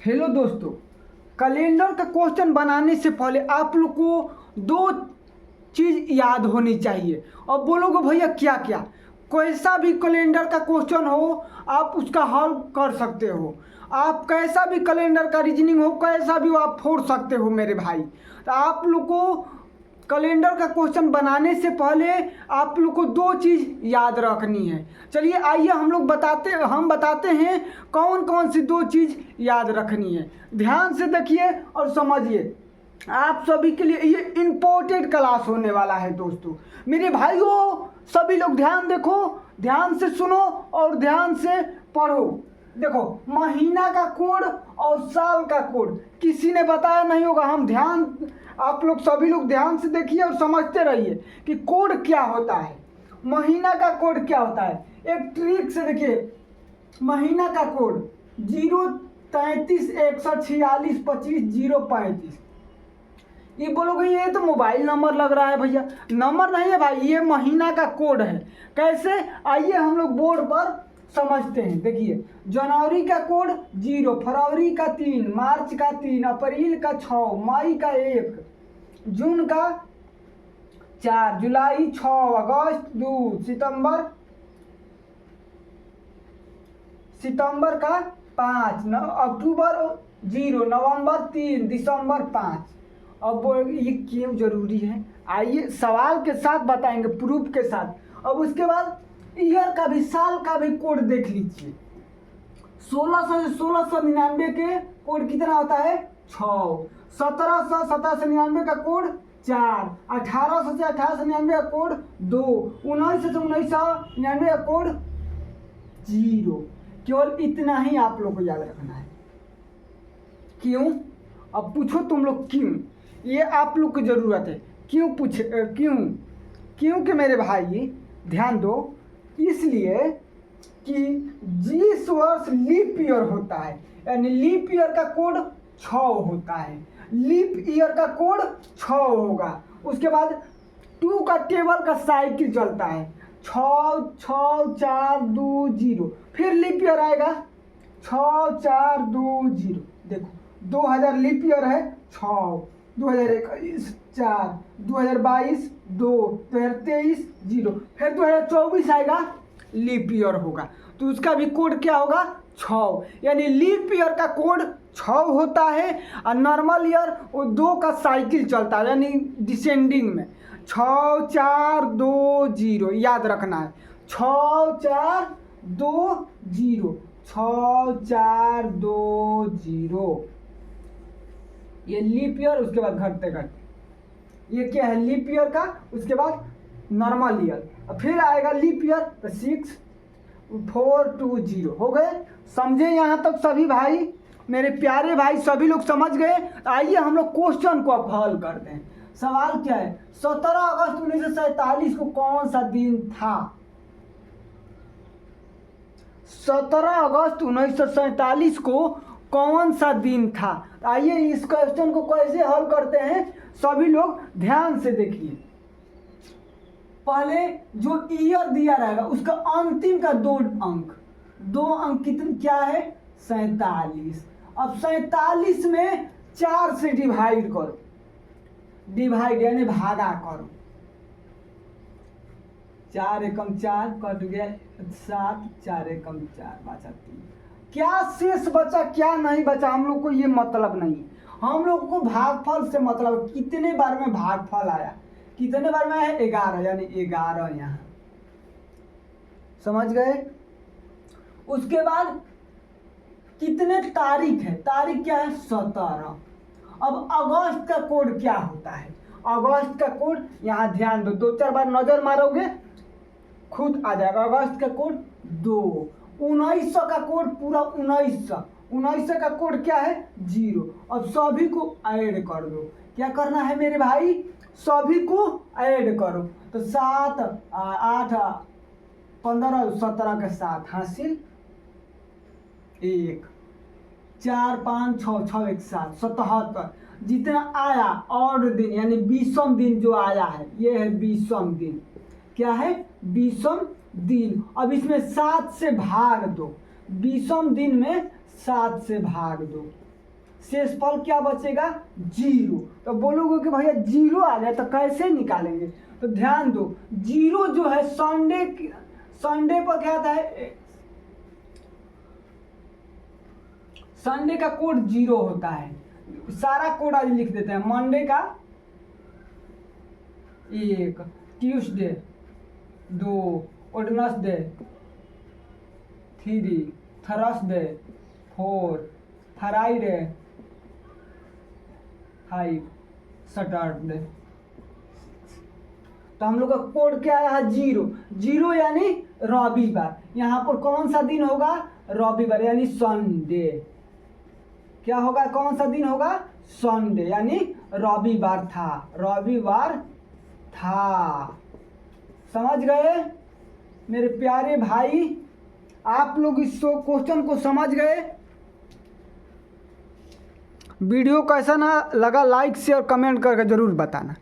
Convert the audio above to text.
Hello दोस्तों, calendar का question बनाने से पहले आप लोग को दो चीज़ याद होनी चाहिए। और बोलोगे भैया क्या क्या? कैसा भी कैलेंडर का क्वेश्चन हो आप उसका हल कर सकते हो। आप कैसा भी कैलेंडर का रीजनिंग हो कैसा भी हो आप फोड़ सकते हो मेरे भाई। तो आप लोग को कैलेंडर का क्वेश्चन बनाने से पहले आप लोग को दो चीज़ याद रखनी है। चलिए आइए हम बताते हैं कौन कौन सी दो चीज़ याद रखनी है। ध्यान से देखिए और समझिए, आप सभी के लिए ये इम्पोर्टेंट क्लास होने वाला है दोस्तों। मेरे भाइयों सभी लोग ध्यान देखो, ध्यान से सुनो और ध्यान से पढ़ो। देखो, महीना का कोड और साल का कोड किसी ने बताया नहीं होगा। आप लोग सभी लोग ध्यान से देखिए और समझते रहिए कि कोड क्या होता है, महीना का कोड क्या होता है। एक ट्रिक से देखिए, महीना का कोड 033 614625 035। ये बोलोगे ये तो मोबाइल नंबर लग रहा है भैया। नंबर नहीं है भाई, ये महीना का कोड है। कैसे, आइए हम लोग बोर्ड पर समझते हैं। देखिए, जनवरी का कोड 0, फरवरी का 3, मार्च का 3, अप्रैल का 6, मई का 1, जून का 4, जुलाई 6, अगस्त 2, सितंबर का 5, अक्टूबर 0, नवंबर 3, दिसंबर 5। अब ये क्यों जरूरी है, आइए सवाल के साथ बताएंगे, प्रूफ के साथ। अब उसके बाद ईयर का भी, साल का भी कोड देख लीजिए। 1600 से 1699 के कोड कितना होता है? 6। 1700 से 1799 का कोड 4। 1800 से 1899 का कोड 2। 1900 से 1999 का कोड 0। केवल इतना ही आप लोग को याद रखना है। क्यों? अब पूछो तुम लोग क्यों, ये आप लोग की जरूरत है। क्योंकि मेरे भाई ध्यान दो, इसलिए कि जिस वर्ष लीप ईयर होता है, यानी लीप ईयर का कोड 6 होता है, लीप ईयर का कोड 6 होगा। उसके बाद 2 का टेबल का साइकिल चलता है, 6 6 4 2 0, फिर लीप ईयर आएगा 6 4 2 0। देखो 2000 लीप ईयर है 6, 2021 4, 2022 2, 2023 0, फिर 2024 आएगा लीप ईयर होगा, तो उसका भी कोड क्या होगा? 6। यानी लीप ईयर का कोड 6 होता है और नॉर्मल ईयर वो 2 का साइकिल चलता है, यानी डिसेंडिंग में 6 4 2 0 याद रखना है। 6 4 2 0, 6 4 2 0, ये लीप ईयर। उसके बाद घटते घटते ये क्या है? लीप ईयर का, उसके बाद नॉर्मल ईयर, फिर आएगा लीप ईयर तो 6 4 2 0 हो गए। समझे यहाँ तक सभी भाई? मेरे प्यारे भाई सभी लोग समझ गए? आइए हम लोग क्वेश्चन को अब हल करते हैं। सवाल क्या है? 17 अगस्त 1947 को कौन सा दिन था? 17 अगस्त 1947 को कौन सा दिन था? आइए इस क्वेश्चन को कैसे हल करते हैं, सभी लोग ध्यान से देखिए। पहले जो ईयर दिया रहेगा उसका अंतिम का 2 अंक कितने क्या है? 47। अब 47 में 4 से डिवाइड करो, डिवाइड यानी भागा करो। 4 एकम 4 कट गया 7, 4 एकम 4 बचा 3। क्या शेष बचा क्या नहीं बचा हम लोग को ये मतलब नहीं, हम लोग को भागफल से मतलब, कितने बार में भागफल आया, कितने बार में है? 11, यानी 11 यहाँ। समझ गए? उसके बाद कितने तारीख है? तारीख क्या है? 17। अब अगस्त का कोड क्या होता है? अगस्त का कोड यहाँ ध्यान दो, 2-4 बार नजर मारोगे खुद आ जाएगा। अगस्त का कोड 2। 1900 का कोड पूरा 1900 का कोड क्या है? 0। अब सभी को ऐड कर दो। क्या करना है मेरे भाई? सभी को ऐड करो, तो 7 8 15 17 के साथ हासिल 1 4 5 6 6 1 7 77। जितना आया और दिन, यानी 20वां दिन जो आया है ये है 20वां दिन। क्या है? 20वां दिन। अब इसमें 7 से भाग दो, 20वां दिन में 7 से भाग दो, शेषफल क्या बचेगा, 0। तो बोलोगे कि भैया 0 आ गया तो कैसे निकालेंगे, तो ध्यान दो 0 जो है संडे पर क्या था, संडे का कोड 0 होता है। सारा कोड आज लिख देते हैं। मंडे का 1, Tuesday 2, Wednesday 3, Thursday 4, Friday 5, Saturday. तो हम लोग का कोड क्या है, 0 यानी रविवार। यहाँ पर कौन सा दिन होगा, रविवार यानी संडे। क्या होगा, कौन सा दिन होगा, संडे यानी रविवार था। समझ गए मेरे प्यारे भाई, आप लोग इस क्वेश्चन को समझ गए। वीडियो कैसा ना लगा लाइक शेयर कमेंट करके ज़रूर बताना।